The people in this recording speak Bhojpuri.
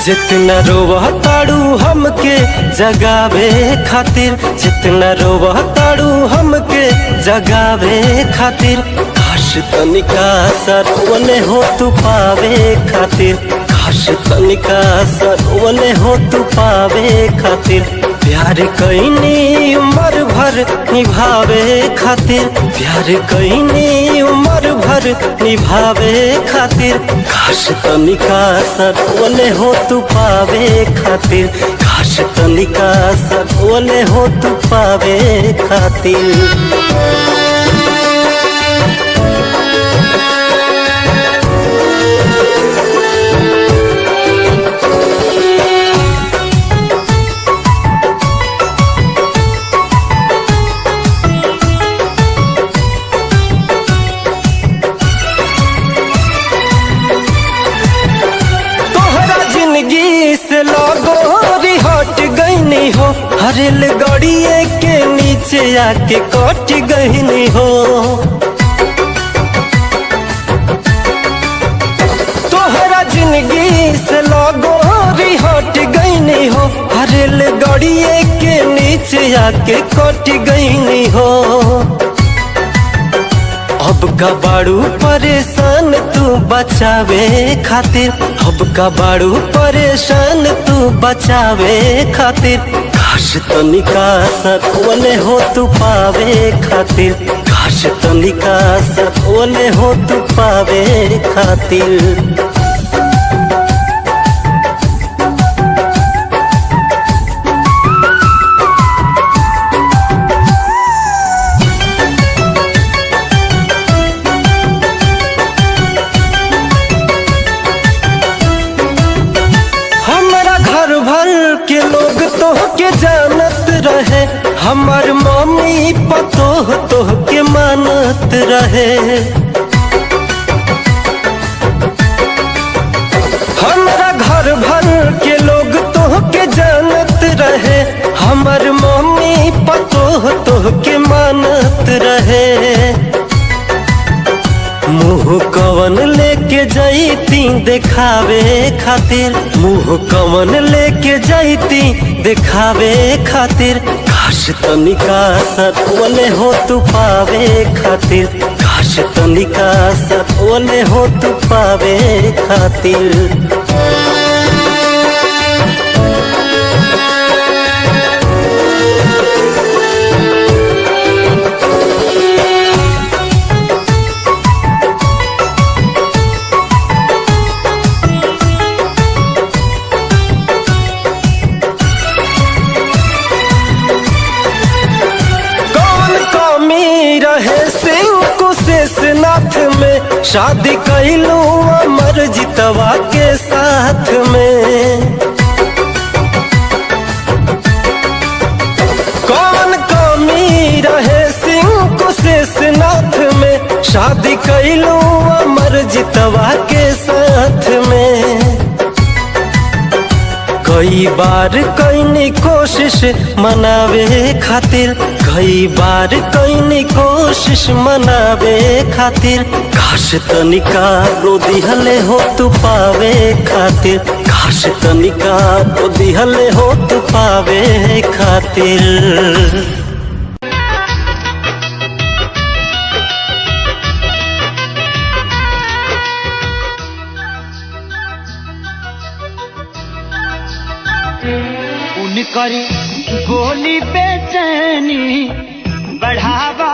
जितना रोवह ताड़ू हमके जगावे खातिर, जितना रोवह ताड़ू हमके जगावे खातिर, काश तनिका सरवने हो तू पावे खातिर, काश तनिका सरवने हो तू पावे खातिर। प्यार कईनी उम्र भर निभावे खातिर, प्यार कईनी उम्र भर निभावे खातिर, काश तनिका सरवने हो तू पावे खातिर, काश तनिका सरवने हो तू पावे खातिर। से लगोरी हट गईनी हो, हरेल गड़िए के नीचे आके कट गईनी हो। तोहरा जिंदगी से लगोरी हट गईनी हो, हरेल गड़िए के नीचे आके कट गईनी हो। अब का बाड़ू परेशान तू बचावे खातिर, अब का बाड़ू परेशान तू बचावे खातिर, काश तनिका सरवने हो तू पावे खातिर, काश तनिका सरवने हो तू पावे खातिर। के लोग तोह के जानत रहे, हमार मम्मी पतोह तोह के मानत रहे। हमारा घर भर के लोग तोह के जानत रहे, हमार मम्मी पतोह तोह के मानत रहे। मुँह कवन लेके जाइती दिखावे खातिर, मुँह कवन लेके जाइती दिखावे खातिर, काश तनिका सरवने हो तू पावे खातिर, काश तनिका सरवने हो तू पावे खातिर। रहे सिंह कुशेषनाथ में, शादी कैलू अमर जितवा के साथ में। कौन कमी रहे सिंह कुशेषनाथ में, शादी कैलू अमर जितवा के साथ में। कई बार कईनी कोशिश मनावे खातिर, कई बार कईनी कोशिश मनावे खातिर, काश तनिका रो दिहले हो तू पावे खातिर, काश तनिका रो दिहले हो तू पावे खातिर। उनकरी गोली बेचैनी बढ़ावा